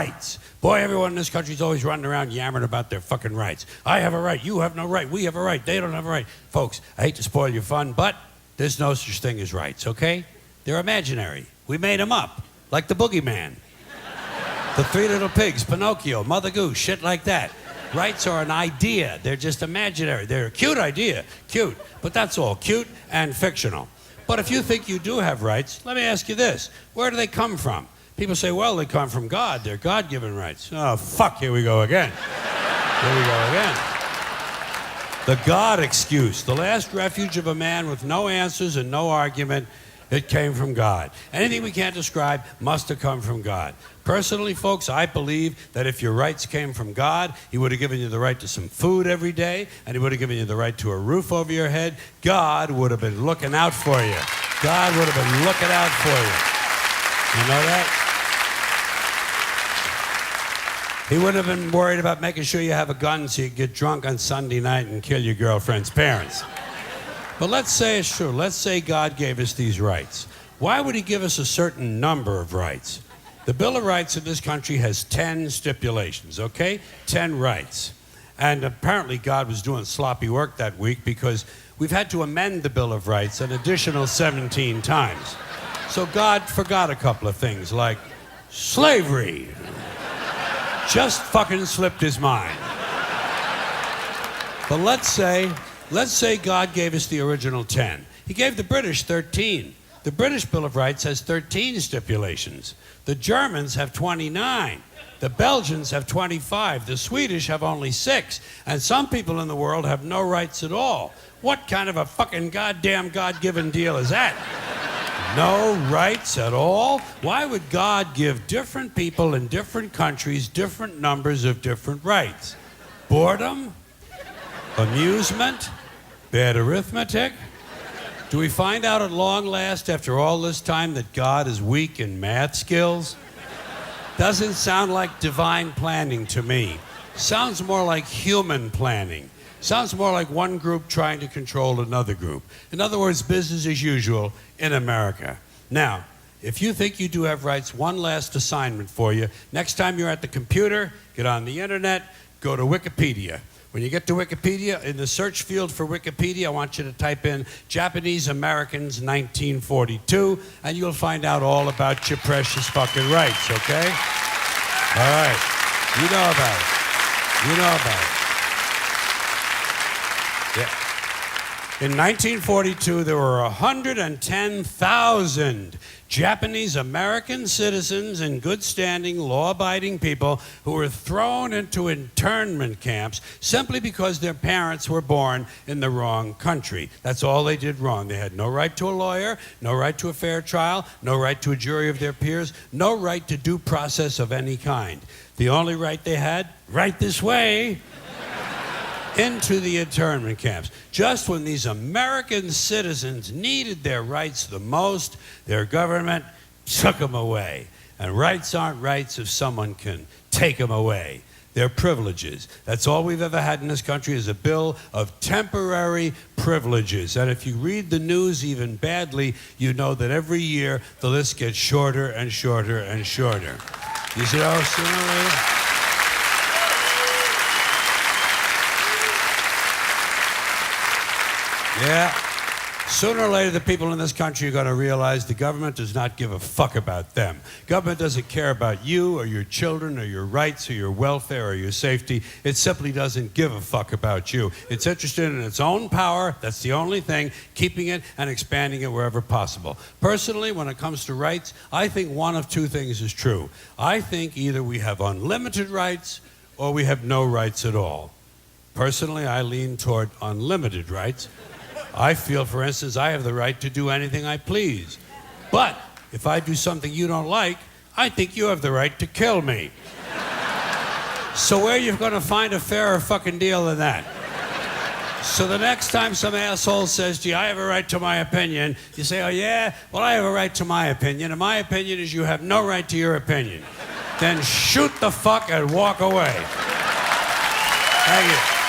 rights. Boy, everyone in this country's always running around yammering about their fucking rights. I have a right, you have no right, we have a right, they don't have a right. Folks, I hate to spoil your fun, but there's no such thing as rights, okay? They're imaginary. We made them up, like the boogeyman. The Three Little Pigs, Pinocchio, Mother Goose, shit like that. Rights are an idea. They're just imaginary. They're a cute idea, cute, but that's all, cute and fictional. But if you think you do have rights, let me ask you this. Where do they come from? People say, well, they come from God. They're God-given rights. Oh, fuck, here we go again. Here we go again. The God excuse, the last refuge of a man with no answers and no argument. It came from God. Anything we can't describe must have come from God. Personally, folks, I believe that if your rights came from God, He would have given you the right to some food every day, and He would have given you the right to a roof over your head. God would have been looking out for you. God would have been looking out for you. You know that? He wouldn't have been worried about making sure you have a gun so you could get drunk on Sunday night and kill your girlfriend's parents. But let's say it's true. Let's say God gave us these rights. Why would He give us a certain number of rights? The Bill of Rights in this country has 10 stipulations, okay? 10 rights. And apparently God was doing sloppy work that week because we've had to amend the Bill of Rights an additional 17 times. So God forgot a couple of things like slavery. Just fucking slipped His mind. But let's say God gave us the original 10. He gave the British 13. The British Bill of Rights has 13 stipulations. The Germans have 29. The Belgians have 25. The Swedish have only 6. And some people in the world have no rights at all. What kind of a fucking goddamn God-given deal is that? No rights at all? Why would God give different people in different countries different numbers of different rights? Boredom? Amusement? Bad arithmetic? Do we find out at long last after all this time that God is weak in math skills? Doesn't sound like divine planning to me. Sounds more like human planning. Sounds more like one group trying to control another group. In other words, business as usual in America. Now, if you think you do have rights, one last assignment for you. Next time you're at the computer, get on the internet, go to Wikipedia. When you get to Wikipedia, in the search field for Wikipedia, I want you to type in Japanese Americans 1942, and you'll find out all about your precious fucking rights, okay? All right. You know about it. You know about it. Yeah. In 1942, there were 110,000 Japanese American citizens in good standing, law-abiding people who were thrown into internment camps simply because their parents were born in the wrong country. That's all they did wrong. They had no right to a lawyer, no right to a fair trial, no right to a jury of their peers, no right to due process of any kind. The only right they had, right this way, into the internment camps. Just when these American citizens needed their rights the most, their government took them away. And rights aren't rights if someone can take them away. They're privileges. That's all we've ever had in this country is a bill of temporary privileges. And if you read the news even badly, you know that every year the list gets shorter and shorter and shorter. You see how sooner or later? Yeah. Sooner or later, the people in this country are going to realize the government does not give a fuck about them. Government doesn't care about you or your children or your rights or your welfare or your safety. It simply doesn't give a fuck about you. It's interested in its own power. That's the only thing, keeping it and expanding it wherever possible. Personally, when it comes to rights, I think one of two things is true. I think either we have unlimited rights or we have no rights at all. Personally, I lean toward unlimited rights. I feel, for instance, I have the right to do anything I please. But if I do something you don't like, I think you have the right to kill me. So where are you going to find a fairer fucking deal than that? So the next time some asshole says to you, I have a right to my opinion, you say, oh yeah? Well, I have a right to my opinion, and my opinion is you have no right to your opinion. Then shoot the fuck and walk away. Thank you.